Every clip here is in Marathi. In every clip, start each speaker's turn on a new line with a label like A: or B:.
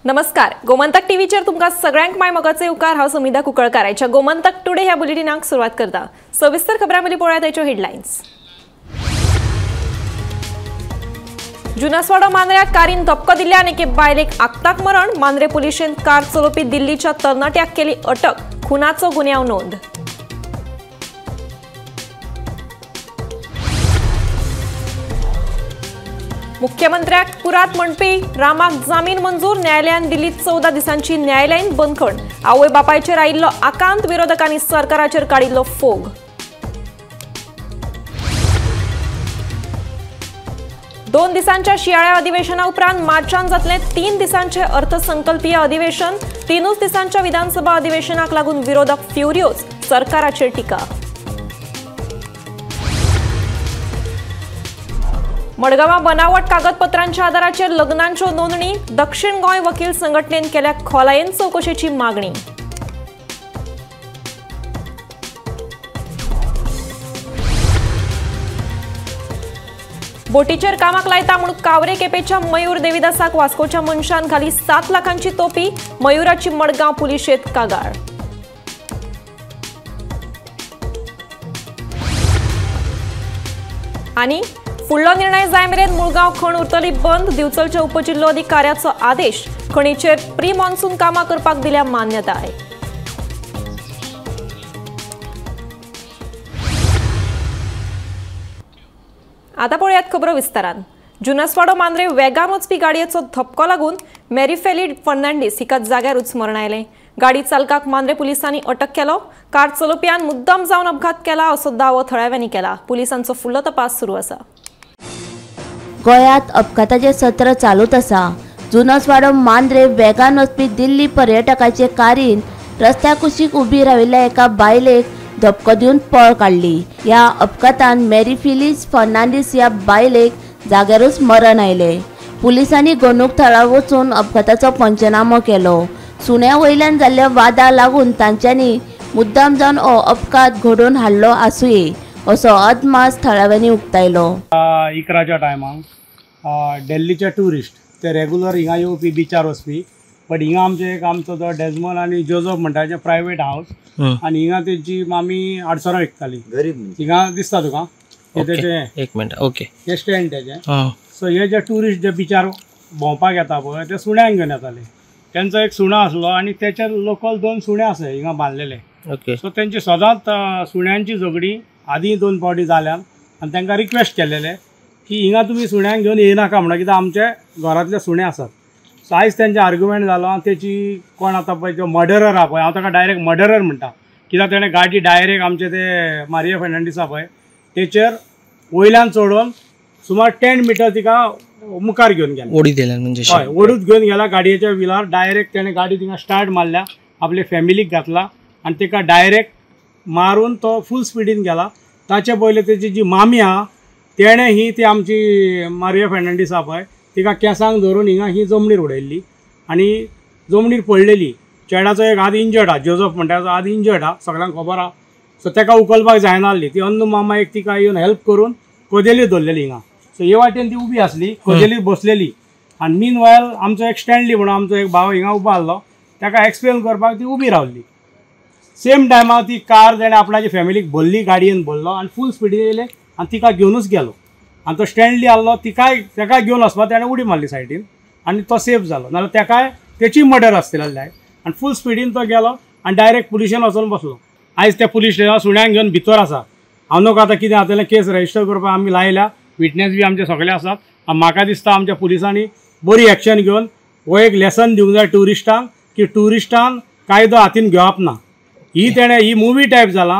A: नमस्कार, गोमंतक टीव्हीचेर तुमकां सगळ्यांक माय मोगाचे उपकार। हांव समिधा कुंकळकाराच्या गोमंतक टुडे ह्या बुलेटिनाक सुरवात करता। सविस्तर खबरांमदी पळोवया ताच्यो हेडलायन्स। जुनासवाडो मांद्र्याक कारीन धपको दिल्ल्यान एके बायलेक आगताक मरण। मांद्रे पुलिशेन कार चलोवपी दिल्लीच्या तरणाट्याक केली अटक। खुनाचो गुन्यांव नोंद। मुख्यमंत्र्याक पुरात म्हणपी रामाक जामीन मंजूर। न्यायालयान दिल्ली 14 दिसांची न्यायालयीन बंदखण। आवय बापायचेर आयिल्लो आकांत, विरोधकांनी सरकाराचेर काडिल्लो फोग। दोन दिसांच्या शियाळ्या अधिवेशना उपरांत मार्चांत जातले 3 दिसांचे अर्थसंकल्पीय अधिवेशन। 3 दिसांच्या विधानसभा अधिवेशनाक लागून विरोधक फ्युरियोस, सरकाराचेर टिका। मडगांवां बनावट कागदपत्रांच्या आधाराचेर लग्नांच्यो नोंदणी। दक्षिण गोंय वकील संघटनेन केल्या खोलायेन चवकशेची मागणी। बोटीचेर कामाक लायता म्हूण कावरे केपेच्या मयूर देविदासाक वास्कोच्या मनशान घाली 7 लाखांची तोपी। मयूराची मडगांव पुलिशेंत कागाळ। आनी फुडलो निर्णय जाय मेरेन मुळगांव खण उरतली बंद। दिवचलच्या उपजिल्लो अधिकाऱ्याचो आदेश। खणीचेर प्री मॉन्सून कामां करपाक दिल्या मान्यताय। आता पळयात खबरो विस्तारान। जुनासवाडो मांद्रे वेगान वचपी गाडयेचो धपको लागून मेरी फेली फर्नांडीस हिका जाग्यारूच मरण आयलें। गाडी चालकाक मांद्रे पुलिसांनी अटक केलो। कार चलोवप्यान मुद्दाम जावन अपघात केला असो दावो थळाव्यांनी केला। पुलिसांचो फुडलो तपास सुरू आसा।
B: गोंयांत अपघाताचे सत्र चालूच आसा। जुनासवाडो मांद्रे वेगान वचपी दिल्ली पर्यटकाचे कारीन रस्त्या कुशीक उबी राविल्ल्या एका बायलेक धपको दिवन पळ काडली। ह्या अपघातान मेरी फिलिस फर्नांडीस ह्या बायलेक जाग्यारूच मरण आयले। पुलिसांनी घडणूक थळार वचून अपघाताचो पंचनामो केलो। सुण्या वयल्यान जाल्ल्या वादा लागून तांच्यांनी मुद्दाम जावन हो अपघात घडोवन हाडलो आसूंये असो अदमास थळाव्यांनी उक्तायलो।
C: इकराच्या टायमार दिल्लीचे टुरिस्ट ते रेगुलर हिंगा येवपी बिचार वचपी, बट हिंगा आमचो जो डेजमन आनी जोझफ म्हणटा प्रायवेट हाऊस आनी हिंगा तेंची मामी आडसरां विकताली। हिंगा दिसता तुका
D: एक मिनट ओके
C: हे स्टँड तेजे। सो हे जे टुरिस्ट जे बिचार भोंवपाक येता पळय ते सुण्यांक घेवन येताले। तेंचो एक सुणो आसलो आनी तेचे लोकल 2 सुणे आसा हिंगा बांदलेले।
D: ओके
C: सो तेंची सदांच सुण्यांची झगडी आदी 2 फावटी जाल्यान आनी तांकां रिक्वेस्ट केलेले की हिंगा तुमी सुण्यांक घेवन येनाका म्हणून, कित्याक आमचे घरांतले सुणे आसात। सो आयज तेंचे आर्ग्युमेंट जालो आनी तेची कोण आतां पळय जो मर्डरर आहा पळय, हांव ताका डायरेक्ट मर्डरर म्हणटा, कित्याक तेणें गाडी डायरेक्ट आमचे ते मारिया फर्नांडीस आहा पळय तेचेर वयल्यान चडोवन सुमार 10 मीटर तिका मुखार घेवन गेला।
D: ओडी दिल्यान म्हणजे
C: हय, ओडूच घेवन गेला गाडयेच्या व्हिलार। डायरेक्ट तेणें गाडी थिंगा स्टार्ट मारल्या, आपले फॅमिलीक घातला आनी तिका डायरेक्ट मारून तो फूल स्पिडीन गेला। ताचे पयलीं तेची जी मामी आहा तेणें ही ती आमची मारिया फर्नांडीस आहा पळय तिका केंसांक धरून हिंगा ही जमनीर उडयल्ली आनी जमनीर पडलेली। चेड्याचो एक हात इंजर्ड आहा, जोझफ म्हणटा तो हात इंजर्ड आहा, सगळ्यांक खबर आहा। सो ताका उखलपाक जायना आसली। ती अंदू मामा एक तिका येवन हेल्प करून कोदेली धरलेली हिंगा। सो हे वाटेन ती उबी आसली, कोदेली बसलेली आनी मीन वायल आमचो एक स्टँडली म्हणून आमचो एक भाव हिंगा उबो आसलो, ताका एक्सप्लेन करपाक ती उबी रावल्ली। सेम टायमार ती कार तेणें आपणाची फॅमिलीक भरली, गाडयेन भरलो आनी फूल स्पिडीन येयले आनी तिका घेवनूच गेलो। आनी तो स्टँडली आसलो ताका घेवन वचपाक तेणें उडी मारली सायडीन आनी तो सेफ जालो, नाल्यार ताकाय तेची मर्डर आसतलें आनी फूल स्पिडीन तो गेलो आनी डायरेक्ट पुलिशेन वचून बसलो। आयज त्या पुलीस स्टेशनार सुण्यांक घेवन भितर आसा। हांव नोक आतां कितें जातलें केस रजिस्टर करपाक आमी लायल्या, विटनेस बी आमचे सगळे आसात आनी म्हाका दिसता आमच्या पुलिसांनी बरी एक्शन घेवन हो एक लेसन दिवंक जाय टुरिस्टांक की टुरिस्टान कायदो हातीन घेवप ना। ही मुवी टायप जाला,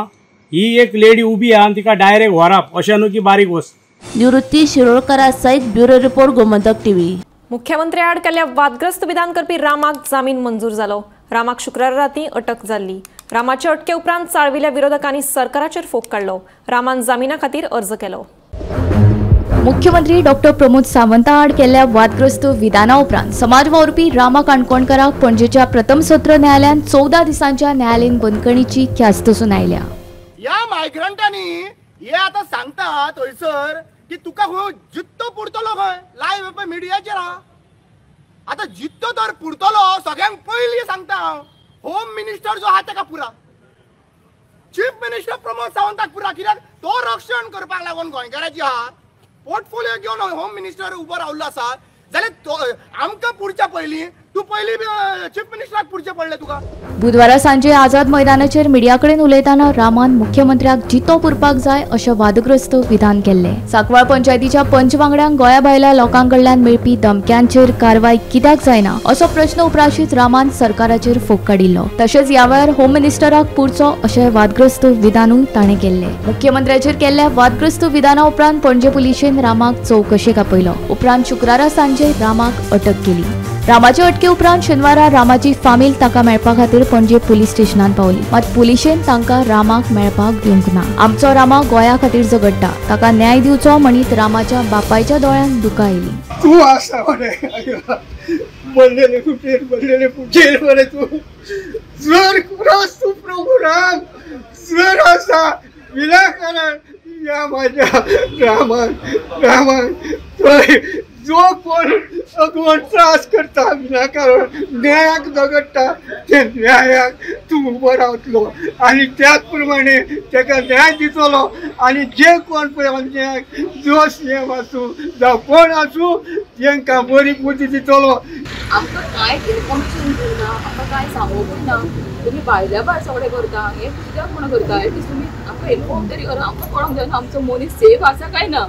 C: ही एक लेडी उबी आहा आनी तिका डायरेक्ट व्हरप अशें न्हू की बारीक वस्त।
B: निवृत्ती शिरोडकरा सयत ब्युरो रिपोर्ट गोमंतक टीव्ही।
A: मुख्यमंत्री आड केल्ल्या वादग्रस्त विधान करपी रामाक जामीन मंजूर जालो। रामाक शुक्रार रातीं अटक जाल्ली। रामाचे अटके उपरांत चाळविल्ल्या विरोधकांनी सरकाराचेर फोग काडलो। रामान जामिना खातीर अर्ज केलो।
E: मुख्यमंत्री डॉक्टर प्रमोद सावंता आड केल्ल्या वादग्रस्त विधाना उपरांत समाजवावुरपी रामा काणकोणकाराक पणजेच्या प्रथम सत्र न्यायालयान 14 दिसांच्या न्यायालयीन बंदखणीची ख्यास्त सुन आयल्या.
F: या मायग्रंटांनी हे आता सांगता थंयसर की तुका खंय जित्तो पुरतलो खंय लायव्ह मिडियाचेर आता जित्तो तर पुरतलो सगळ्यांक पयलीं सांगता हांव. होम मिनिस्टर जो आहा ताका पुरा, चीफ मिनिस्टर प्रमोद सावंताक पुरा, कित्याक तो रक्षण करपाक लागून गोंयकाराची आहा पोर्टफोलियो घेवन होम मिनिस्टर उबो रावल्लो आसा जाल्यार आमकां पुरच्या पयलीं तू पयलीं चीफ मिनिस्टराक पुरचें पडलें तुका.
E: बुधवारा सांजे आझाद मैदानाचेर मिडिया कडेन उलयतना रामान मुख्यमंत्र्याक जितो पुरपाक जाय अशें वादग्रस्त विधान केल्लें. सांकवाळ पंचायतीच्या पंच वांगड्यांक गोंया भायल्या लोकांकडल्यान मेळपी धमक्यांचेर कारवाय कित्याक जायना असो प्रश्न उपराशीत रामान सरकाराचेर फोग काडिल्लो. तशेंच ह्या वेळार होम मिनिस्टराक पुरचो अशें वादग्रस्त विधानूय ताणें केल्लें. मुख्यमंत्र्याचेर केल्ल्या वादग्रस्त विधाना उपरांत पणजे पुलिशेन रामाक चौकशेक आपयलो. उपरांत शुक्रारा सांजे रामाक अटक केली. रामाचे अटके उपरांत शेनवारा रामाची फामील ताका मेळपा खातीर पणजे पुलीस स्टेशनान पावली. मात पुलिशेन तांकां रामाक मेळपाक दिवंक ना. आमचो रामा गोंया खातीर झगडटा, ताका न्याय दिवचो म्हणीत रामाच्या बापायच्या दोळ्यांत दुकां आयली.
F: तू आसा बल्लेले पुटेर बरे तू जर खरोच तू प्रभू राम जर आसा विनाकारण या माझ्या रामान जो कोण त्रास करता विनाकारण न्यायाक झगडटा ते न्यायाक तूं उबो रावतलो आनी त्याच प्रमाणे ताका न्याय दितलो आनी जे कोण पळय अन्यायाक जो सीएम आसूं जावं कोण आसूं तांकां बरी बुद्धी दितलो.
G: आमकां कांय इन्फॉर्मेशन दिना, आमकां कांय सांगोकूय ना. तुमी भायल्या भायर सगळें करता हें कित्याक म्हणून करता एटलीस्ट तुमी आमकां इन्फॉर्म तरी करा. आमकां कळोंक जायना आमचो मनीस सेफ आसा काय ना.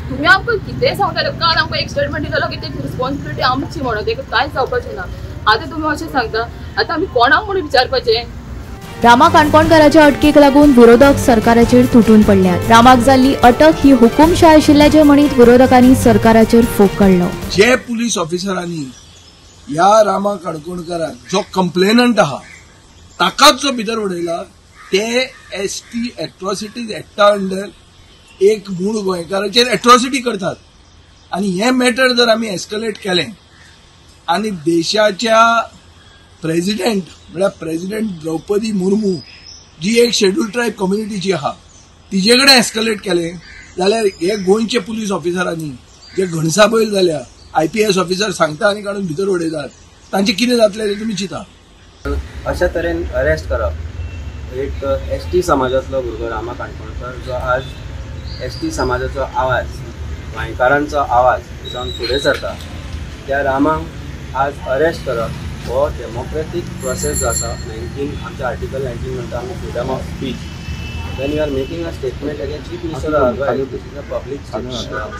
G: तुम्ही आमकां कितें सांगताले काल आमकां एक स्टेटमेंट दिलेलो की तेची रिस्पॉन्सिबिलिटी आमची म्हणून तेका कांयच जावपाचें ना. आतां तुमी अशें सांगता आतां आमी कोणाक म्हणून विचारपाचें.
E: रामा काणकोणकाराच्या अटकेक लागून विरोधक सरकाराचेर तुटून पडल्यात. रामाक जाल्ली अटक ही हुकूमशाह आशिल्ल्याचें म्हणीत विरोधकांनी सरकाराचेर फोग काडलो.
H: जे पुलीस ऑफिसरांनी ह्या रामा काणकोणकाराक जो कंप्लेनंट आहा ताकाच जो भितर उडयला ते ST एट्रॉसिटीज एक्टा अंडर एक मूळ गोंयकाराचेर एट्रॉसिटी करतात आनी हे मॅटर जर आमी एस्कलेट केलें आनी देशाच्या प्रेसिडेंट म्हळ्यार प्रेसिडेंट द्रौपदी मुर्मू जी एक शेड्यूल ट्रायब कम्युनिटीची आहा तिजे कडेन एस्कलेट केलें जाल्यार हे गोंयचे पुलीस ऑफिसरांनी जे घणसाबैल जाल्या IPS ऑफिसर सांगता आनी काडून भितर उडयतात तांचें कितें जातलें तें तुमी चिंता.
I: अशा तरेन अरेस्ट करप एक ST समाजातलो भुरगो रामा काणकोणकर जो आज ST समाजाचो आवाज गोंयकारांचो आवाज जावन फुडें सरता त्या रामाक आज अरेस्ट करप हो डेमोक्रेटीक प्रोसेस जो आसा 19 आमच्या आर्टिकल 19 म्हणटा आमी freedom of speech when you are making a statement against chief minister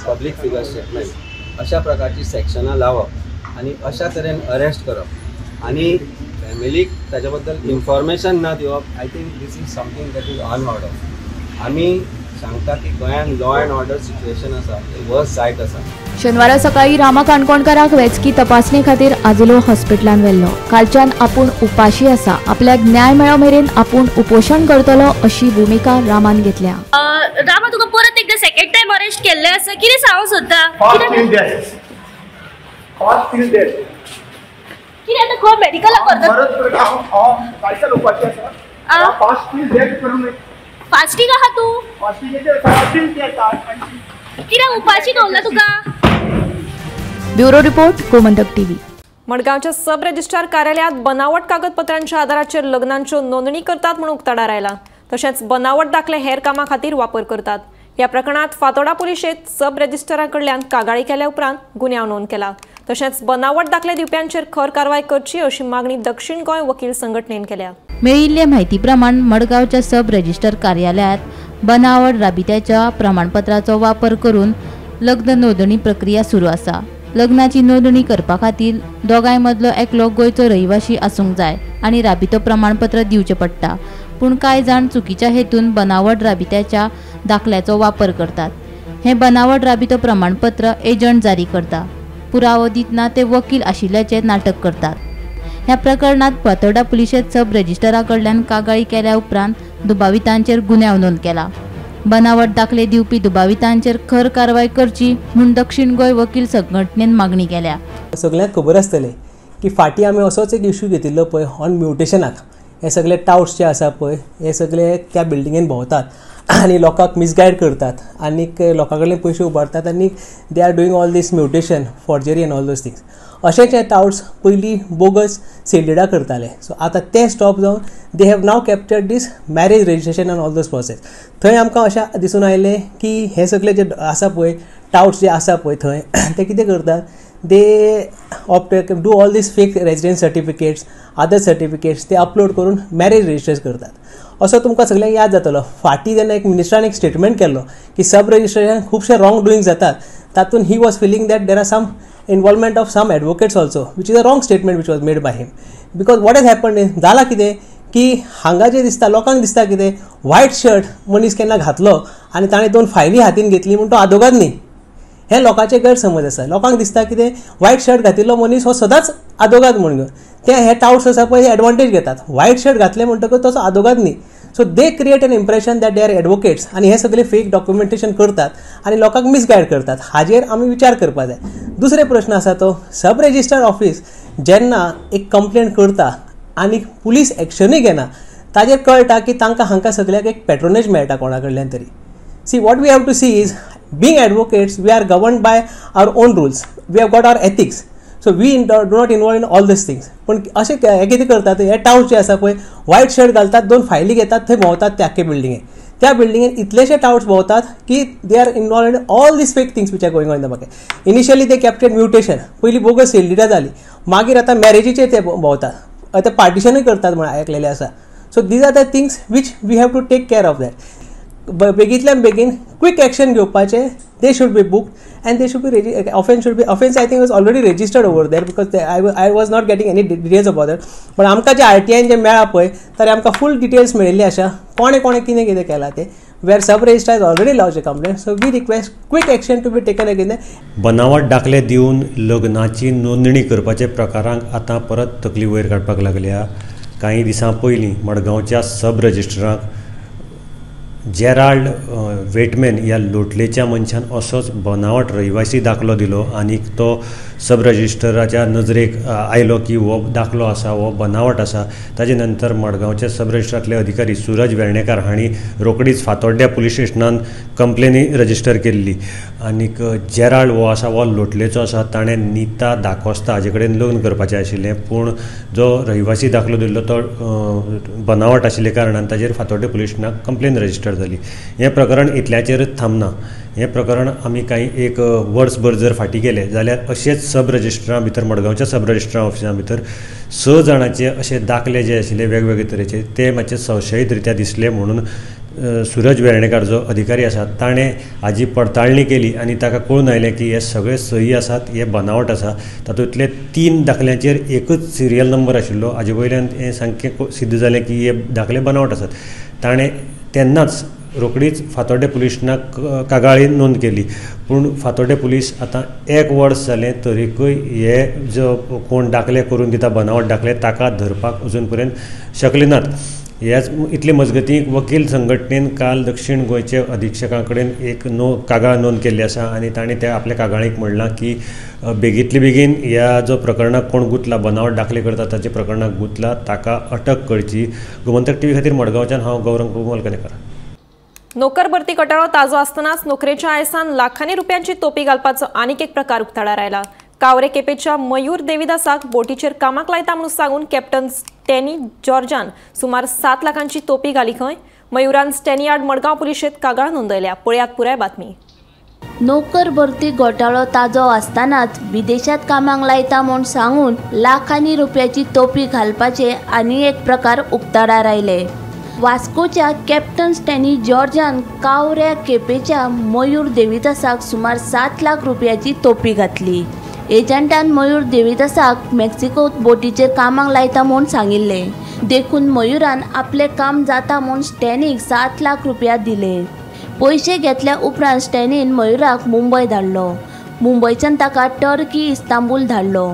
I: public figure statement अशा प्रकारची सेक्शनां लावप आनी अशा तरेन अरेस्ट करप आनी फॅमिलीक ताच्या बद्दल इन्फॉर्मेशन ना दिवप I think this is something that is unheard of. आमी सांगता की गोंयान लॉ अँड ऑर्डर सिच्युएशन आसा ते वर्स जायत आसा.
E: शेनवारा सकाळी रामा काणकोणकाराक वैजकी तपासणी खातीर आजिलो हॉस्पिटलान व्हेल्लो. कालच्यान आपूण उपाशी आसा, आपल्याक न्याय मेळो मेरेन आपूण उपोशण करतलो अशी भुमिका रामान घेतल्या.
J: रामा तुका परत एकदा सेकंड टाइम अरेस्ट केल्ले आसा, कितें सांगूंक सोदता? कितें आतां खंय मेडिकलाक फास्टींग आहा तूं? कित्याक उपाशी दवरला तुका?
E: Bureau report Gomantak TV.
A: मडगावच्या सब रजिस्ट्रार कार्यालयात बनावट कागदपत्रांच्या आधाराचेर लग्नांच्यो नोंदणी करतात म्हणून उक्ताडार आयला. तशेंच बनावट दाखले हेर कामां खातीर वापर करतात. ह्या प्रकरणात फातोडा पुलिशेंत सब रजिस्ट्राराकडल्यान कागाळी केल्या उपरांत गुन्यांव नोंद केला. तशेंच बनावट दाखले दिवप्यांचेर खर कारवाय करची अशी मागणी दक्षिण गोंय वकील संघटनेन केल्या.
B: मेळिल्ले म्हायती प्रमाण मडगावच्या सब रजिस्टर कार्यालयात बनावट राबित्याच्या प्रमाणपत्राचो वापर करून लग्न नोंदणी प्रक्रिया सुरू आसा. लग्नाची नोंदणी करपा खातीर दोगांय मदलो एकलो गोंयचो रहिवाशी आसूंक जाय आनी राबितो प्रमाणपत्र दिवचें पडटा. पूण कांय जाण चुकीच्या हेतून बनावट राबित्याच्या दाखल्याचो वापर करतात. हे बनावट राबितो प्रमाणपत्र एजंट जारी करता. पुरावो दितना ते वकील आशिल्ल्याचे नाटक करतात. ह्या प्रकरणात फातोर्डा पुलिशेंत सब रजिस्ट्रारा कडल्यान कागाळी केल्या उपरांत दुबावितांचेर गुन्यांव नोंद केला.
K: बनावट दाखले दिवपी दुबावितांचेर खर कारवाय करची म्हूण दक्षिण गोंय वकील संघटनेन मागणी केल्या.
L: सगळ्यांक खबर आसतलें की फाटीं आमी असोच एक इश्यू घेतिल्लो पळय ऑन म्युटेशनाक. हे सगळे टाउट्स जे आसा पळय हे सगळे त्या बिल्डिंगेन भोंवतात आनी लोकांक मिसगायड करतात आनीक लोकां कडल्यान पयशे उबारतात आनी they are doing all these mutation forgery end all those things. अशेच हे टाउट्स पयलीं बोगस सेल्डिडा करताले. सो आतां ते स्टॉप जावन they have now captured this marriage registration and all those process. थंय आमकां अशें दिसून आयलें की हे सगळे जे आसा पळय टाउट्स जे आसा पळय थंय ते कितें करतात, they do all these fake residence certificates other certificates ते अपलोड करून मॅरेज रजिस्टर करतात. असो तुमकां सगळ्यांक याद जातलो फाटीं जेन्ना एक मिनिस्टरान एक स्टेटमेंट केल्लो की सब रजिस्ट्रेशन खुबशे रॉंग डुईंग जातात. तातूंत he was feeling that there are some involvement of some advocates also, which is a wrong statement which was made by him. Because what has happened is जाला कितें की हांगा जे दिसता लोकांक दिसता कितें व्हायट शर्ट मनीस केन्ना घातलो आनी ताणें 2 फायली हातीन घेतली म्हणून तो आदोगाद न्ही. हे लोकांचे गैरसमज आसा. लोकांक दिसता कितें व्हायट शर्ट घातिल्लो मनीस हो सदांच आदोगाद म्हणून. ते हे टाउट्स आसा पळय हे एडवांटेज घेतात. व्हायट शर्ट घातले म्हणटकच तसो आदोगाद न्ही. So they create an impression that they are advocates आनी हे सगळे फेक डॉक्युमेंटेशन करतात आनी लोकांक मिसगायड करतात. हाजेर आमी विचार करपा जाय. दुसरे प्रश्न आसा तो सब रजिस्टर ऑफिस जेन्ना एक कंप्लेंट करता आनी पुलीस एक्शनूय घेना ताजेर कळटा की तांकां हांकां सगळ्याक एक पॅट्रोनेज मेळटा कोणा कडल्यान तरी. See what we have to see is being advocates we are governed by our own rules. We have got our ethics. So we do not involve in all these things. पण अशें हे कितें करतात हे टाउट्स जे आसा पळय व्हायट शर्ट घालतात 2 फायली घेतात थंय भोंवतात त्या आख्खे बिल्डिंगेन. त्या बिल्डिंगेन इतलेशे टाउट्स भोंवतात की they are involve in all this fake things which are going on in the market. Initially ते कॅप्चर्ड म्युटेशन पयलीं बोगस सेल्डिडा जाली मागीर आतां मॅरेजीचेर ते भोंवतात. आतां पार्टिशनूय करतात म्हण आयकलेलें आसा. So these are the things which we have to take care of that. बेगींतल्यान बेगीन क्वीक एक्शन घेवपाचें. They should be booked and they should be offense I think was already registered over there because I was not getting any details about that. But आमकां जे RTI जे मेळ्ळा पळय तर आमकां फूल डिटेल्स मेळिल्ली आसा कोणे कितें कितें केलां ते. where sub registrar has already lodged a complaint. So we request quick action to be taken against them.
M: बनावट दाखले दिवन लग्नाची नोंदणी करपाचे प्रकारांक आतां परत तकली वयर काडपाक लागल्या. कांय दिसां पयलीं मडगांवच्या सब रजिस्ट्राराक जेराल्ड वेटमॅन ह्या लोटलेच्या मनशान असोच बनावट रहिवासी दाखलो दिलो आनी तो सब रजिस्ट्राराच्या नजरेक आयलो की हो दाखलो आसा हो बनावट आसा. ताजे नंतर मडगांवच्या सब रजिस्ट्रारांतले अधिकारी सूरज वेर्णेकार हांणी रोखडीच फातोड्ड्या पुलीस स्टेशनान कंप्लेनी रजिस्टर केल्ली. आनीक जेराल्ड हो आसा हो लोटलेचो आसा. ताणें नीता दाकोस्ता हाजे कडेन लग्न करपाचें आशिल्लें पूण जो रहिवासी दाखलो दिल्लो तो बनावट आशिल्ले कारणान ताजेर फातोड्डे पुलीस स्टेशनाक कंप्लेन रजिस्टर जाली. हें प्रकरण इतल्याचेरच थांबना. हें प्रकरण आमी कांय एक वर्सभर जर फाटीं गेले जाल्यार अशेंच सब रजिस्ट्रां भितर मडगांवच्या सब रजिस्ट्रां ऑफिसां भितर 6 जाणांचे अशे दाखले जे आशिल्ले वेगवेगळे तरेचे ते मातशे संशयीत रित्या दिसले म्हणून सूरज वेर्णेकार जो अधिकारी आसा ताणें हाजी पडताळणी केली आनी ताका कळून आयलें की हे सगळे सही आसात हे बनावट आसा. तातूंतले 3 दाखल्यांचेर एकच सिरियल नंबर आशिल्लो. हाजे वयल्यान हें सामकें सिद्ध जालें की हे दाखले बनावट आसात. ताणें तेन्नाच रोखडीच फातोड्डे पुलिसांक कागाळी नोंद केली. पूण फातोड्डे पुलीस आतां 1 वर्स जालें तरीकय हे जो कोण दाखले करून दिता बनावट दाखले ताका धरपाक अजून पर्यंत शकले नात. ह्याच इतले मजगतीं वकील संघटनेन काल दक्षिण गोंयचे अधीक्षकां कडेन एक कागाळ नोंद केल्ली आसा आनी ताणें त्या आपल्या कागाळीक म्हणलां की बेगींतले बेगीन ह्या जो प्रकरणाक कोण गुंतला बनावट दाखले करता ताच्या प्रकरणाक गुंतला ताका अटक करची. गोमंतक टीव्ही खातीर मडगांवच्यान हांव गौरंग मोलकणेकर.
A: नोकर भरती कटाळो ताजो आसतनाच नोकरेच्या आयसान लाखांनी रुपयांची तोपी घालपाचो आनीक एक प्रकार उक्ताडार आयला. कावरे केपेच्या मयूर देविदासाक बोटीचेर कामाक लायता म्हणून सांगून कॅप्टन स्टॅनी जॉर्जान सुमार 7 लाखांची तोपी घाली खंय. मयुरान स्टॅनी यार्ड मडगांव पुलिशेंत कागाळ नोंदयल्या. पळयात पुराय बातमी.
B: नोकर भरती घोटाळो ताजो आसतनाच विदेशात कामाक लायता म्हूण सांगून लाखांनी रुपयाची तोपी घालपाचे आनी एक प्रकार उक्ताडार आयले. वास्कोच्या कॅप्टन स्टॅनी जॉर्जान कावऱ्या केपेच्या मयूर देविदासाक सुमार 7 लाख रुपयाची तोपी घातली. एजंटान मयूर देविदासाक मेक्सिकोत बोटीचेर कामाक लायता म्हूण सांगिल्ले. देखून मयूरान आपले काम जाता म्हूण स्टॅनीक 7 लाख रुपया दिले. पयशे घेतल्या उपरांत स्टॅनीन मयूराक मुंबय धाडलो. मुंबयच्यान ताका टर्की इस्तांबूल धाडलो.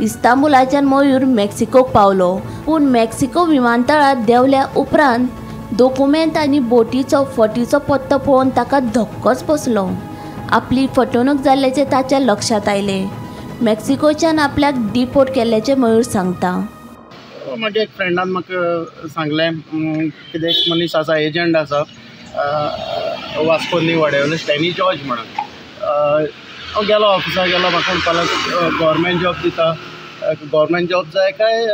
B: इस्तांबुलाच्यान मयूर मेक्सिकोक पावलो. पूण मेक्सिको विमानतळार देवल्या उपरांत डॉक्युमेंट आनी बोटीचो फटीचो पत्तो पळोवन ताका धक्कोच बसलो. आपली फटवणूक जाल्ल्याचे ताच्या लक्षात आयले. मेक्सिकोच्यान आपल्याक डिपोर्ट केल्ल्याचे मयूर सांगता.
N: म्हाज्या एक फ्रेंडान म्हाका सांगलें कितें एक मनीस आसा एजंट आसा वास्कोनी वडेवले स्टॅनी जॉर्ज म्हणून. हांव गेलो ऑफिसाक गेलो म्हाका म्हणपाक गव्हर्मेंट जॉब दिता. गव्हर्मेंट जॉब जाय काय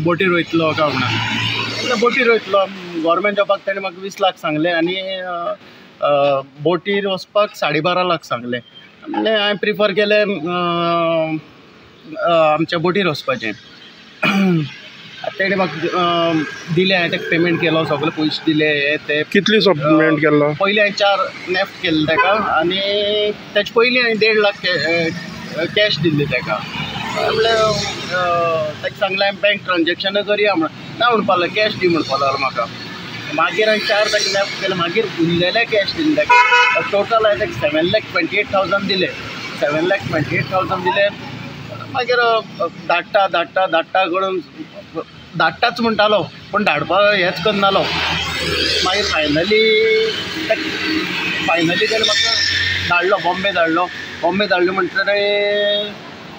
N: बोटीर वयतलो काय म्हणून. बोटीर वयतलो. गव्हर्मेंट जॉबाक ताणें म्हाका 20 लाख सांगले आनी बोटीर वचपाक 12.5 लाख सांगले. म्हणलें हांवें प्रिफर केलें आमच्या बोटीर वचपाचें. तेणें म्हाका दिलें. हांवें ताका पेमेंट केलो सगळे पयशे दिले. हे ते
O: कितली पेमेंट केलो?
N: पयलीं हांवें 4 नेफ्ट केले ताका आनी तेचे पयलीं हांवें 1.5 लाख कॅश दिल्ली ताका. म्हणल्यार ताका सांगलें हांवें बँक ट्रान्जॅक्शनां करया म्हणून. ना म्हणपा लागलो कॅश दी म्हणपा लागलो म्हाका. मागीर हांवें 4 ताका नेफ्ट केले. मागीर उरलेले कॅश दिले ताका. टोटल हांवें ताका 7,28,000 दिले. 7,28,000 दिले. मागीर धाडटा करून धाडटाच म्हणटालो पूण धाडपाक हेंच करनालो. मागीर फायनली ताणें म्हाका धाडलो बॉम्बे धाडलो म्हणटकीर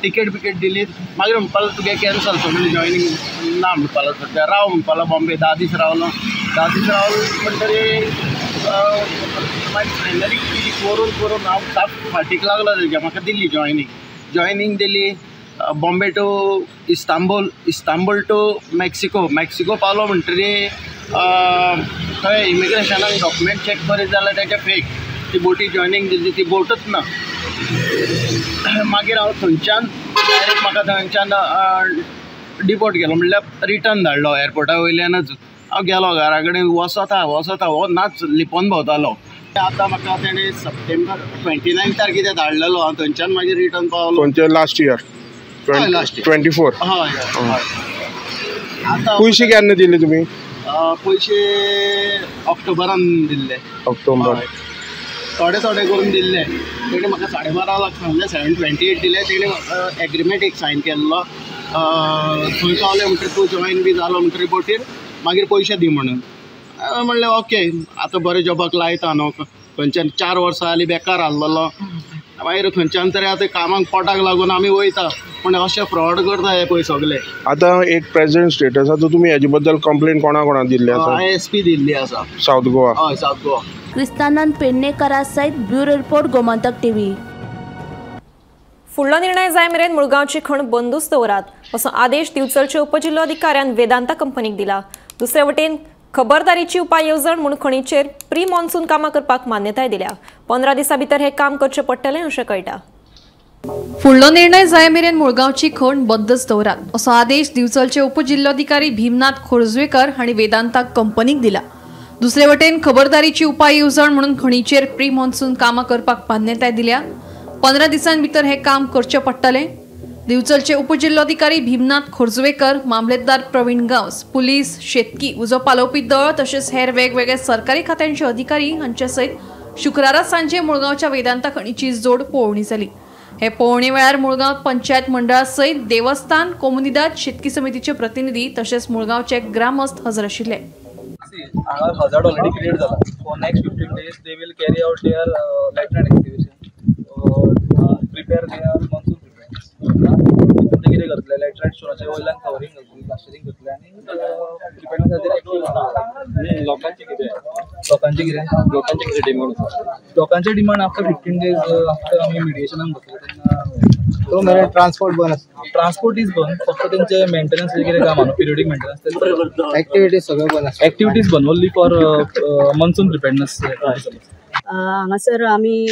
N: टिकेट बिकेट दिली. मागीर म्हणपा लागलो तुगे कॅन्सल सगळें जॉयनींग ना म्हणपा लागलो. राव म्हणपा लागलो बॉम्बे 10 दीस रावलो. 10 दीस रावलो म्हणटकीर मागीर फायनली करून हांव साप फाटीक लागलो तेज्या. म्हाका दिल्ली जॉयनींग दिली. Bombay to Istanbul to Mexico Paulo म्हणटकीर थंय इमिग्रेशनाक डॉक्युमेंट चॅक करीत जाल्यार तेचे फेक. ती बोटी जॉयनींग दिली ती बोटूच ना. मागीर हांव थंयच्यान डायरेक्ट म्हाका थंयच्यान डिपोर्ट केलो. म्हणल्यार रिटर्न धाडलो एअरपोर्टा वयल्यानच. हांव गेलो घरा कडेन वसता हो नाच लिपोवन भोंवतालो. आतां म्हाका तेणें सप्टेंबर 29 कितें धाडलेलो. हांव थंयच्यान मागीर रिटर्न पावलो.
O: खंयचे लास्ट इयर 24?
N: हय. आतां
O: पयशे केन्ना दिले तुमी?
N: पयशे ऑक्टोबरान दिल्ले.
O: ऑक्टोबर
N: थोडे करून दिल्ले. तेणें म्हाका 12.5 लाख सांगले. 728 दिले. तेणें एग्रीमेंट एक सायन केल्लो. थंय पावले म्हणटकीर तूं जॉयन बी जालो म्हणटकीर बोटीर मागीर पयशे दी म्हणून. म्हणलें ओके आतां बरें जॉबाक लायता न्हू. खंयच्यान 4 वर्सां जालीं बेकार आसलेलो. मागीर खंयच्यान तरी आतां कामाक पोटाक लागून आमी वयता पूण अशें फ्रॉड करता हे पळय सगळे.
O: आतां एक प्रेझेंट स्टेटस आसा तुमी हेजे बद्दल कंप्लेंट कोणा दिल्ली आसा?
N: ISP दिल्ली आसा
O: साऊथ गोवा.
N: हय साऊथ गोवा.
B: क्रिस्तानंद पेडणेकरा सयत ब्युरो रिपोर्ट गोमंतक टीव्ही.
A: फुडलो निर्णय जाय मेरेन मुळगांवची खण बंदूच दवरात असो आदेश दिवचलच्या उपजिल्लोधिकाऱ्यान वेदांता कंपनीक दिला. दुसरे वटेन खबरदारीची उपाय येवजण म्हूण खणीचेर प्री मॉन्सून कामां करपाक मान्यताय दिल्या. 15 दिसां भितर हे काम करचें पडटलें अशें कळटा.
P: फुडलो निर्णय जाय मेरेन मुळगांवची खण बंदच दवरात असो आदेश दिवचलचे उपजिल्लोधिकारी भीमनाथ खोर्जवेकर हांणी वेदांताक कंपनीक दिला. दुसरे वटेन खबरदारीची उपाय येवजण म्हणून खणीचेर प्री मॉन्सून कामां करपाक मान्यताय दिल्या. 15 दिसां भितर हे काम करचें पडटलें. दिवचलचे उपजिल्लोधिकारी भीमनाथ खोर्जवेकर, मामलेदार प्रवीण गांवस, पुलीस, शेतकी, उजो पालोवपी दळ तशेंच हेर वेगवेगळे सरकारी खात्यांचे अधिकारी हांचे सयत शुक्रारा सांजे मुळगांवच्या वेदांता खणीची जोड पळोवणी जाली. हे पळोवणे वेळार मुळगांव पंचायत मंडळा सयत देवस्थान, कोमुनिदाद, शेतकी समितीचे प्रतिनिधी तशेंच मुळगांवचे ग्रामस्थ हजर आशिल्ले.
Q: हांगा हजार्ड ऑलरेडी क्रिएट जाला. For next 15 days they will carry out their lieutenant activation. Prepare their monsoon preparedness. ते कितें करतले लायट्रायट शोराच्या वयल्यान कवरिंग करतले, प्लास्टरिंग करतले आनी प्रिपेअरनेस खातीर एक्टिव्ह लोकांचे कितें डिमांड आसा. लोकांचे डिमांड आफ्टर 15 days आफ्टर आमी मिडिएशनाक बसले तेन्ना तो मेरे ट्रान्सपोर्ट बंद आसा. ट्रान्सपोर्ट इज बंद. फक्त तेंचे मेंटेनन्स कितें काम आसा पिरियडिक मेंटेनन्स एक्टिविटीज सगळे बंद आसा. एक्टिविटीज बंद ओन्ली फॉर मॉन्सून प्रिपेअरनेस.
R: हांगासर आमी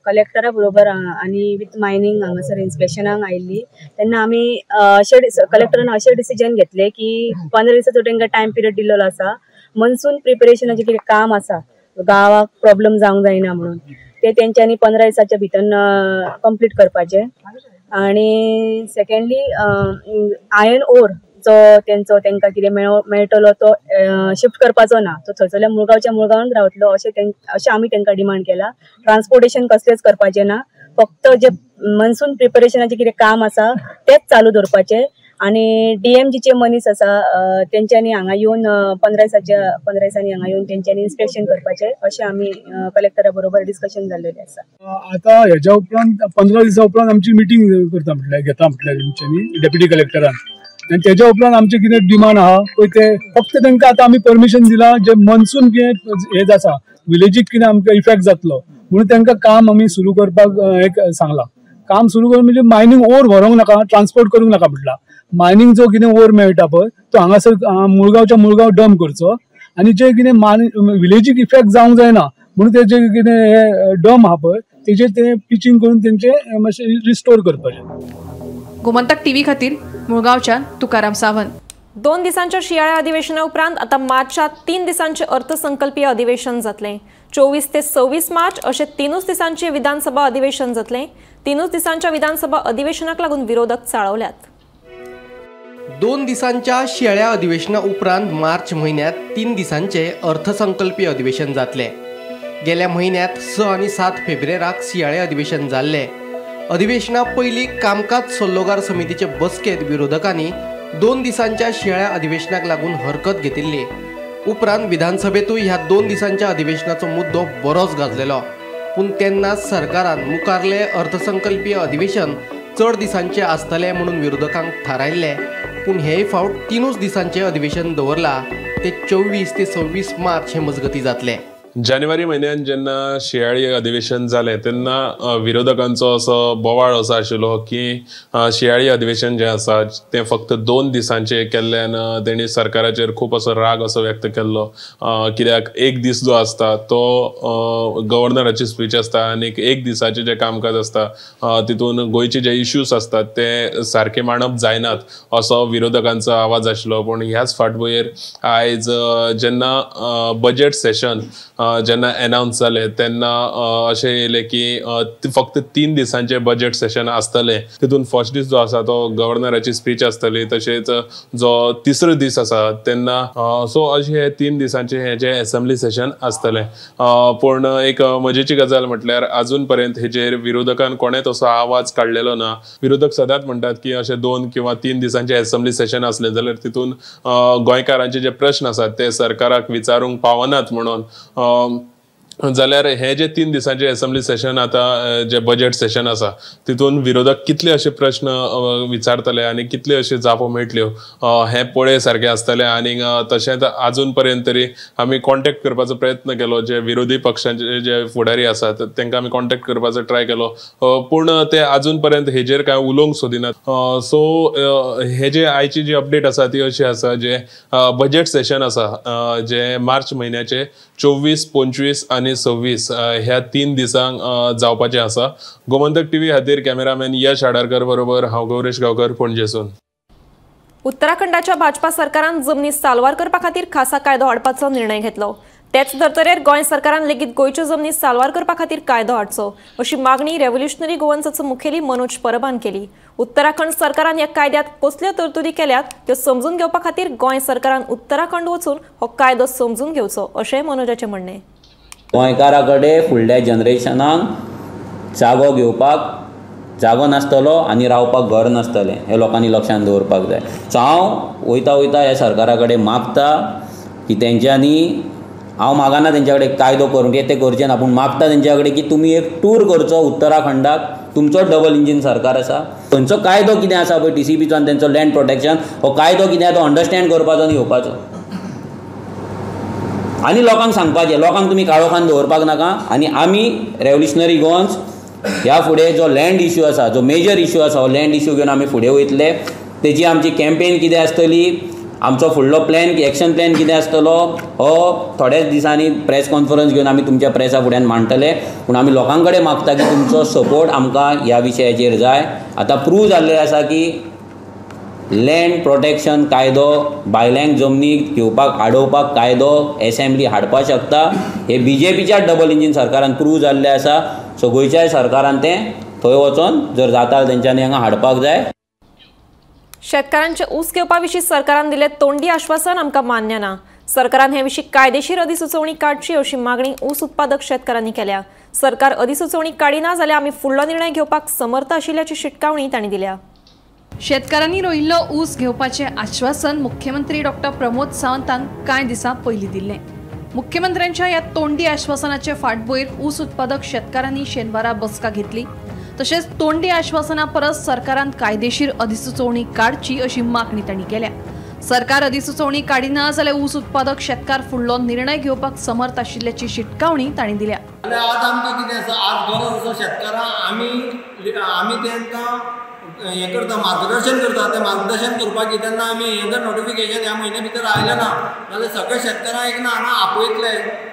R: कलेक्टरा बरोबर आनी विथ मायनींग हांगासर इन्स्पेक्शनाक आयिल्ली तेन्ना आमी कलेक्टरान अशें डिसिजन घेतले की 15 दिसाचो तांकां टायम पिरियड दिल्लो आसा. मॉन्सून प्रिपेरेशनाचें कितें काम आसा गांवाक प्रॉब्लेम जावंक जायना म्हणून ते तेंच्यांनी 15 दिसाच्या भितर कंप्लीट करपाचें. आनी सेकेंडली आयर्न ओर जो तांकां कितें मेळटलो तो शिफ्ट करपाचो ना. तो थंयसरल्या मुळगांवांत रावतलो अशें आमी तांकां डिमांड केला. ट्रान्सपोर्टेशन कसलेंच करपाचें ना. फक्त जे मॉन्सून प्रिपेरेशनाचें कितें काम आसा तेंच चालू दवरपाचें आणि DMGचे मनीस आसा तेंच्यांनी हांगा येवन 15 दिसांनी हांगा येवन तेंच्यांनी इन्स्पेक्शन करपाचे अशें आमी कलेक्टरा बरोबर डिस्कशन जाल्लेलें आसा।
S: आता ह्याच्या उपरांत 15 दिसा उपरांत आमची मिटींग घेता म्हटल्यार तेंच्यांनी डेप्युटी कलेक्टरान आनी तेच्या उपरांत आमचे कितें डिमांड आहा पळय ते फक्त तांकां आतां आमी परमिशन दिला जे मनसून कितें हें आसा विलेजीक कितें आमकां इफेक्ट जातलो म्हणून तांकां काम आमी सुरू करपाक एक सांगला। काम सुरू करून म्हणजे मायनींग ओर व्हरोंक नाका ट्रान्सपोर्ट करूंक नाका म्हटला। मायनींग जो कितें ओर मेळटा पळय तो हांगासर मुळगांव डंप करचो आनी जे कितें विलेजीक इफेक्ट जावंक जायना म्हणून ते जे कितें हे डंप आहा पळय तेजेर ते पिचिंग करून तेंचे मातशें रिस्टोर करपाचें।
P: गोमंतक TV खातीर मुळगांवच्यान तुकाराम सावंत।
A: 2 दिसांच्या शियाळ्या अधिवेशना उपरांत आता मार्चात 3 दिसांचे अर्थसंकल्पीय अधिवेशन जातले। 24 ते 26 मार्च असे 3 दिसांचे विधानसभा अधिवेशन जातले। 3 दिसांच्या विधानसभा अधिवेशनाक लागून विरोधक चाळवल्यात।
T: 2 दिसांच्या शियाळ्या अधिवेशना उपरांत मार्च महिन्यात 3 दिसांचे अर्थसंकल्पीय अधिवेशन जातले। गेल्या महिन्यात 6 आणि 7 फेब्रुवाराक शियाळे अधिवेशन जाल्ले। अधिवेशना पयलीं कामकाज सल्लोगार समितीचे बसकेत विरोधकांनी 2 दिसांच्या शियाळ्या अधिवेशनाक लागून हरकत घेतिल्ली। उपरांत विधानसभेतूय ह्या 2 दिसांच्या अधिवेशनाचो मुद्दो बरोच गाजलेलो, पूण तेन्नाच सरकारान मुखारले अर्थसंकल्पीय अधिवेशन चड दिसांचे आसतले म्हणून विरोधकांक थारायल्ले। पूण हेय फावट 3 दिसांचे अधिवेशन दवरला ते 24 ते 26 मार्च हे मजगती जातले।
U: जानेवारी म्हयन्यान जेन्ना शियाळी अधिवेशन जालें तेन्ना विरोधकांचो असो बोवाळ असो आशिल्लो की शियाळी अधिवेशन जें आसा तें फक्त 2 दिसांचे केल्ल्यान तेणी सरकाराचेर खूब असो राग असो व्यक्त केल्लो। कित्याक एक दीस जो आसता तो गव्हर्नराची स्पीच आसता आनी 1 दिसाचें जें कामकाज आसता तितून गोंयचे जे इश्यूज आसतात ते सारके मांडप जायनात असो विरोधकांचो आवाज आशिल्लो। पूण ह्याच फाटभुंयेर आयज जेन्ना बजेट सेशन जेन्ना अनाउन्स जाले तेन्ना अशें येयलें की फक्त 3 दिसांचे बजेट सेशन आसतले। तितून फर्स्ट दीस जो आसा तो गव्हर्नराची स्पीच आसतली, तशेंच जो तिसरो दीस आसा तेन्ना सो अशें हे 3 दिसांचे हे जे असेंब्ली सेशन आसतले। पूण एक मजेची गजाल म्हटल्यार अजून पर्यंत हेजेर विरोधकान कोणेच असो आवाज काडलेलो ना। विरोधक सदांच म्हणटात की अशें 2 किंवा 3 दिसांचे असेंब्ली सेशन आसले जाल्यार तितून गोंयकारांचे जे प्रश्न आसात ते सरकाराक विचारूंक पावनात म्हणून। जाल्यार हे जे 3 दिसांचे असेंब्ली सेशन आता जे बजेट सेशन आसा तितून विरोधक कितले असे प्रश्न विचारतले आनी कितले अशे जापो मेळटल्यो हे पळय सारखे आसतले। आनी तशेंच अजून पर्यंत तरी आमी कॉन्टॅक्ट करपाचो प्रयत्न केलो, जे विरोधी पक्षांचे जे फुडारी आसात तांकां आमी कॉन्टॅक्ट करपाचो ट्राय केलो, पूण ते अजून पर्यंत हेजेर कांय उलोवंक सोदिनात। सो हे जे आयची जी अपडेट आसा ती अशी आसा जे बजेट सेशन आसा जे मार्च म्हयन्याचे 24, 25 आनी 26 ह्या 3 दिसांक जावपाचें आसा। गोमंतक TV खातीर कॅमेरामॅन यश आडारकर बरोबर हांव गौरेश गांवकर, पणजेसून।
A: उत्तराखंडाच्या भाजपा सरकारान जमनी साल्वार करपा खातीर खासा कायदो हाडपाचो निर्णय घेतलो। तेच धर्तरेर गोंय सरकारान लेगीत गोंयच्यो जमनी साल्वार करपा खातीर कायदो हाडचो अशी मागणी रेव्होल्युशनरी गोवन्साचो मुखेली मनोज परबान केली। उत्तराखंड सरकारान ह्या कायद्यात कसल्यो तरतुदी केल्यात त्यो समजून घेवपा खातीर गोंय सरकारान उत्तराखंड वचून हो कायदो समजून घेवचो अशें मनोजाचें म्हणणें।
V: गोंयकारा कडेन फुडल्या जनरेशनाक जागो घेवपाक जागो नासतलो आनी रावपाक घर नासतलें हें लोकांनी लक्षांत दवरपाक जाय। सो हांव वयता ह्या सरकारा कडेन मागता की तेंच्यांनी, हांव मागना तेंच्या कडेन कायदो करूंक ते करचें ना, पूण मागता तेंच्या कडेन की तुमी एक टूर करचो उत्तराखंडाक। तुमचो डबल इंजीन सरकार आसा, खंयचो कायदो कितें आसा पळय TCPचो आनी तेंचो लँड प्रोटेक्शन हो कायदो कितें तो अंडरस्टँड करपाचो आनी घेवपाचो आनी लोकांक सांगपाचें। लोकांक तुमी काळोखान दवरपाक नाका। आनी आमी रेव्होल्युशनरी गोवन्स ह्या फुडें जो लँड इश्यू आसा, जो मेजर इश्यू आसा, हो लँड इश्यू घेवन आमी फुडें वयतले। तेजी आमची कॅम्पेन कितें आसतली, आमचो फुडलो प्लॅन, एक्शन प्लॅन कितें आसतलो हो थोड्याच दिसांनी प्रेस कॉन्फरन्स घेवन आमी तुमच्या प्रेसा फुड्यान मांडटले। पूण आमी लोकां कडेन मागता की तुमचो सपोर्ट आमकां ह्या विशयाचेर जाय। आतां प्रूव जाल्लें आसा की लँड प्रोटेक्शन कायदो, भायल्यांक जमनी घेवपाक आडोवपाक कायदो असेंब्ली हाडपाक शकता, हे BJPच्या डबल इंजीन सरकारान प्रूव जाल्लें आसा। सो गोंयच्या सरकारान तें थंय वचोन जर जाता तेंच्यांनी हांगा हाडपाक जाय।
A: शेतकारांचे ऊस घेवपा विशीं सरकारान दिलें तोंडी आश्वासन आमकां मान्य ना। सरकारान हे विशीं कायदेशीर अधिसुचोवणी काडची अशी मागणी ऊस उत्पादक शेतकारांनी केल्या। सरकार अधिसुचोवणी काडिना जाल्यार आमी फुडलो निर्णय घेवपाक समर्थ आशिल्ल्याची शिटकावणी तांणी दिल्या।
P: शेतकऱ्यांनी रोयिल्लो ऊस घेवपाचे आश्वासन मुख्यमंत्री डॉक्टर प्रमोद सावंतांक कांय दिसां पयलीं दिल्लें. मुख्यमंत्र्यांच्या या तोंडी आश्वासनाचे फाटभुंयेर ऊस उत्पादक शेतकारांनी शेनवारा बसका घेतली. तशेंच तोंडी आश्वासना परस सरकारान कायदेशीर अधिसुचोवणी काडची अशी मागणी तांणी केल्या. सरकार अधिसुचोवणी काडिना जाल्यार ऊस उत्पादक शेतकार फुडलो निर्णय घेवपाक समर्थ आशिल्ल्याची शिटकावणी तांणी दिल्या.
F: आज आमकां कितें आसा, आज गरज आसा शेतकारां आमी तांकां हें करता, मार्गदर्शन करता. तें मार्गदर्शन करपाक तेन्ना आमी हें जर नोटिफिकेशन ह्या म्हयन्या भितर आयलें ना जाल्यार सगळ्या शेतकारांक एक ना हांगा आपयतले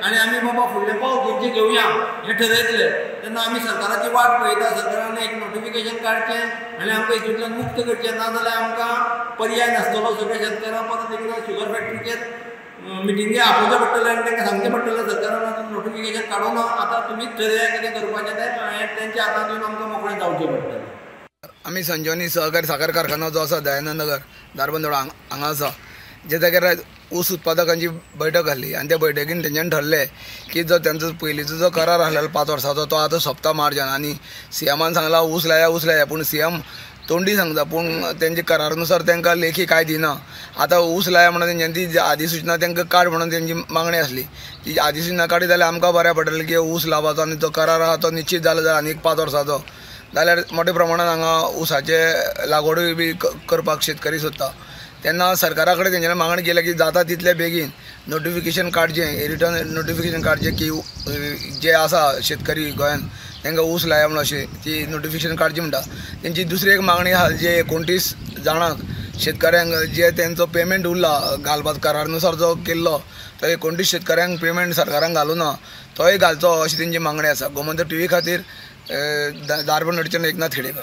F: आनी आमी बाबा फुडलें पावल खंयचें घेवया हें ठरयतले. तेन्ना आमी सरकाराची वाट पळयता. सरकारान एक नोटिफिकेशन काडचें आनी आमकां हितूंतल्यान मुक्त करचें, ना जाल्यार आमकां पर्याय नासतलो. सगळ्या शेतकारांक परत एकदां शुगर फॅक्टरीचेर मिटिंगे आपोवचें पडटलें आनी तांकां सांगचें पडटलें सरकारान नोटिफिकेशन काडूना, आतां तुमीच ठरया कितें करपाचें तें तेंच्या हातांत दिवन आमकां मोकळें जावचें पडटलें.
C: आमी संजीवनी सहकारी साखर कारखानो जो आसा दयानंद नगर धारबांदोडा हांगा आसा, जे जाग्यार ऊस उत्पादकांची बैठक आसली आनी त्या बैठकीन तेंच्यांनी ठरलें की जो त्यांचो पयलींचो जो करार आसलेलो 5 वर्सांचो तो आतां सोंपता मार्चान. आनी सीएमान सांगला ऊस लाया पूण सीएम तोंडी सांगता पूण तेंचे करारानुसार तांकां लेखी कांय दिना. आतां ऊस लाया म्हणून तेंच्यांनी ती अधिसूचना तांकां काड म्हणून तेंची मागणी आसली. ती अधिसूचना काडी जाल्यार आमकां बऱ्या पडटलें की ऊस लावपाचो आनी तो करार आहा तो निश्चित जालो जाल्यार आनीक 5 वर्सांचो जाल्यार मोठ्या प्रमाणात हांगा ऊसाचे लागवडूय बी करपाक शेतकरी सोदता. तेन्ना सरकारा कडेन तेंच्यांनी मागणी केल्या की जाता तितले बेगीन नोटिफिकेशन काडचें, रिटर्न नोटिफिकेशन काडचें की जे आसा शेतकरी गोंयान तांकां ऊस लाया म्हणून अशें ती नोटिफिकेशन काडची म्हणटा. तेंची दुसरी एक मागणी आसा, जे 29 जाणांक शेतकऱ्यांक जे तेंचो पेमेंट उरला घालपाचो करारानुसार जो केल्लो तो 29 शेतकऱ्यांक पेमेंट सरकारान घालूना तोय घालचो अशी तेंची मागणी आसा. गोमंतक टीव्ही खातीर धारबांदोडेच्यान एकनाथ खेडेकर.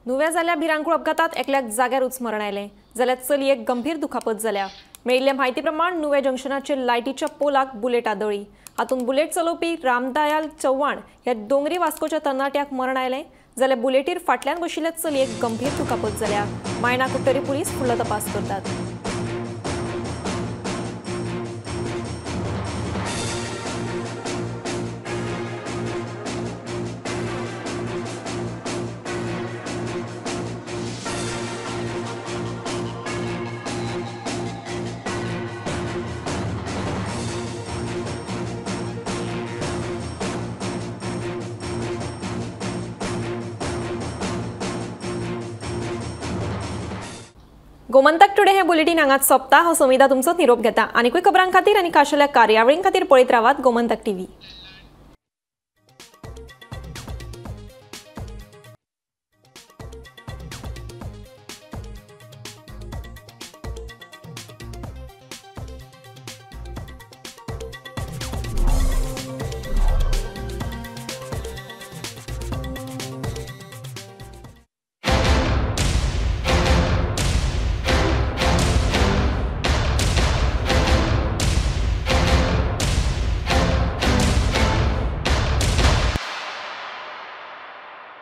A: नुव्या जाल्ल्या भिरांकूळ अपघातात एकल्याक जाग्यारूच मरण आयलें जाल्यार चलयेक गंभीर दुखापत जाल्या. मेळिल्ल्या म्हायती प्रमाण नुव्या जंक्शनाचेर लायटीच्या पोलाक बुलेट आदळ्ळी. हातूंत बुलेट चलोवपी रामदयाल चव्हाण ह्या दोंगरी वास्कोच्या तरणाट्याक मरण आयलें जाल्यार बुलेटीर फाटल्यान बशिल्ल्या चलयेक गंभीर दुखापत जाल्या. मायना कुट्टरी पुलीस फुडलो तपास करतात. गोमंतक टुडे हे बुलेटिन हांगाच सोंपता. हांव समिता तुमचो निरोप घेता. आनीकूय खबरां खातीर आनी खाशेल्या कार्यावळीं खातीर पळयत रावात गोमंतक टीव्ही.